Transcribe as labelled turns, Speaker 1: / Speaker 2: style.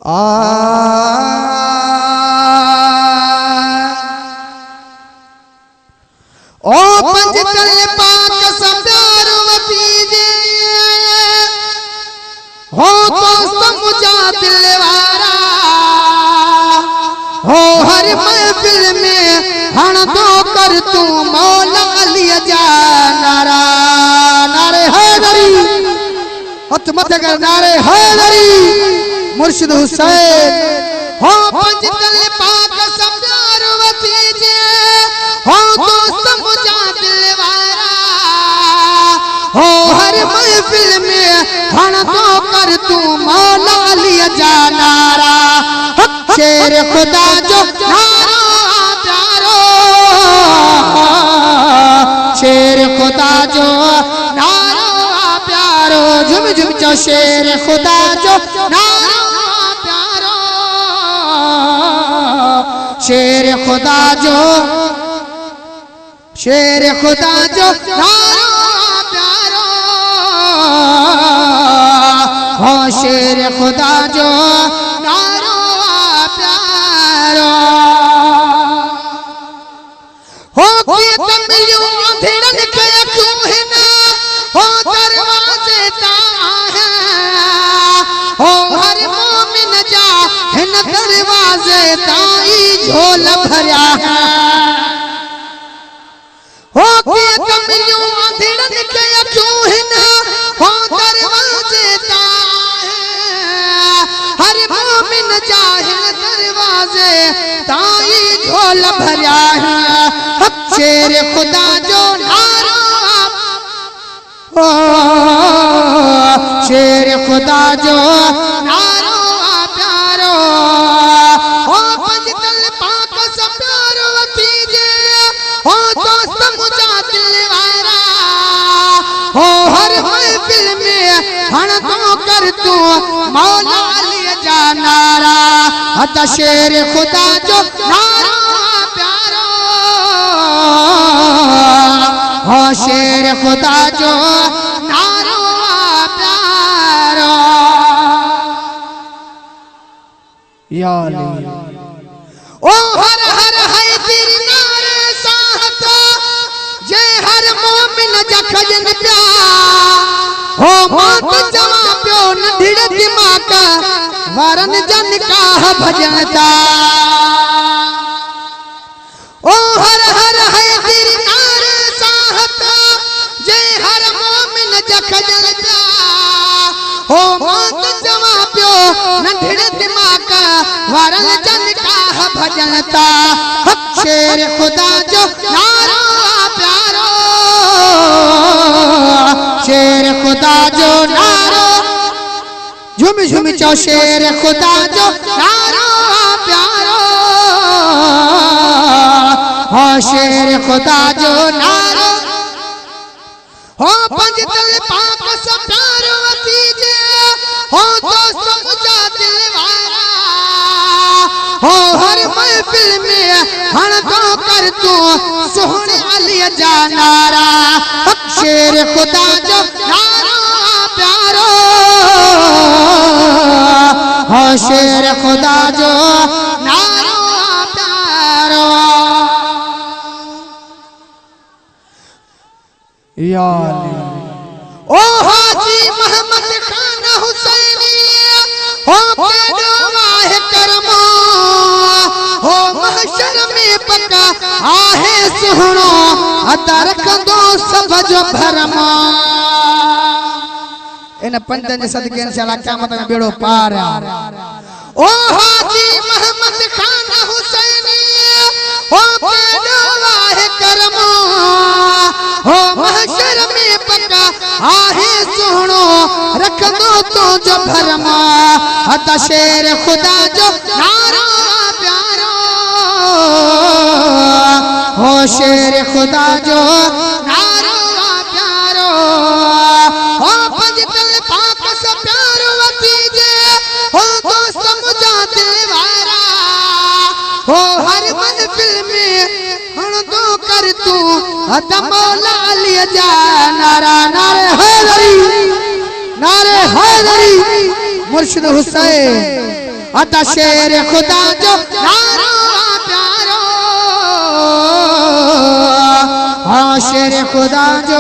Speaker 1: ओ पंजतल पाक सदारवती जे हो तो समुझा दिलवारा हो हर महफिल में हण तो कर तू मौला अली जा नारा नारे हैदरी हथ मत कर नारे हैदरी मुर्शिद हुसैन हो पंजतल पाक सदारवती जे हो तो समुझा दिलवारा हो हर महफिल में हण तो कर तू मौला अली जा नारा शेर खुदा जो नारा प्यारो शेर खुदा जो नारा प्यारो झुम झुम चो शेर खुदा जो नारा प्यारो शेर खुदा जो नारा प्यारो हो शेर खुदा जो नारा प्यारो हो मिलियो अंधेरन के क्यों है ना हो दरवाजे ताहे हो हर मोमिन जा है न दरवाजे ताई झोल भरा है हो मिलियो अंधेरन के क्यों है ना हो दरवाजे ताहे हर मोमिन जा है न दरवाजे ताई झोल भरा है शेर खुदा जो नारा शेर खुदा जो नारा प्यारो हो पंजतल पाक सदारवती जे हो तो समुझा दिलवारा हो हर महफिल में हण तो कर तू मौला अली जा नारा हत शेर खुदा जो नारा प्यारो हो शेर खुदा जो नारा प्यारो या अली ओ हर हर है तेरी नारे साहत जे हर मोमिन जखजन प्यार हो मात जवा प्यो नंढिड़ दिमाग वरन जन का भजनता ओ हर हर है तेरी नारे साहत जे हर मोमिन जखजन प्यार हो मात जवा प्यो नंढिड़ दिमाग वरन जन का भजनता शेर खुदा जो नारा प्यारो शेर खुदा जो नारा झुम झुम चो शेर खुदा जो नारा प्यारो हो शेर खुदा जो नारा हो पंजतल पाक सदारवती जे हो तो समुझा दिलवारा हो हर महफिल में हण तो कर तू सोहने अली जा नारा शेर खुदा जो नारा प्यारो हो शेर खुदा जो नारा प्यारो या अली ओ हाजी मोहम्मद खान हुसैनी हो केडो वाहे करमो हो महशर में पका आहे सुहणो अदर कंदो सब जो भरमा इन पंजन जे सदके इंशाअल्लाह क़यामत में बेड़ो पार ओ हाजी मोहम्मद खान हुसैनी हो केडो वाहे करमो हो महशर में पका आहे सुहणो रखंदो तो जो भरमा हत शेर खुदा जो नारा प्यारो हो शेर खुदा जो नारा प्यारो हो पंजतल पाक सदारवती जे हो तो समुझा दिलवारा हो हर महफिल में हण तो कर तू हत मौला अली जा नारा नारे हैदरी मुर्शिद हुसैन अदा शेर खुदा जो नारो प्यारो, हाँ शेर खुदा जो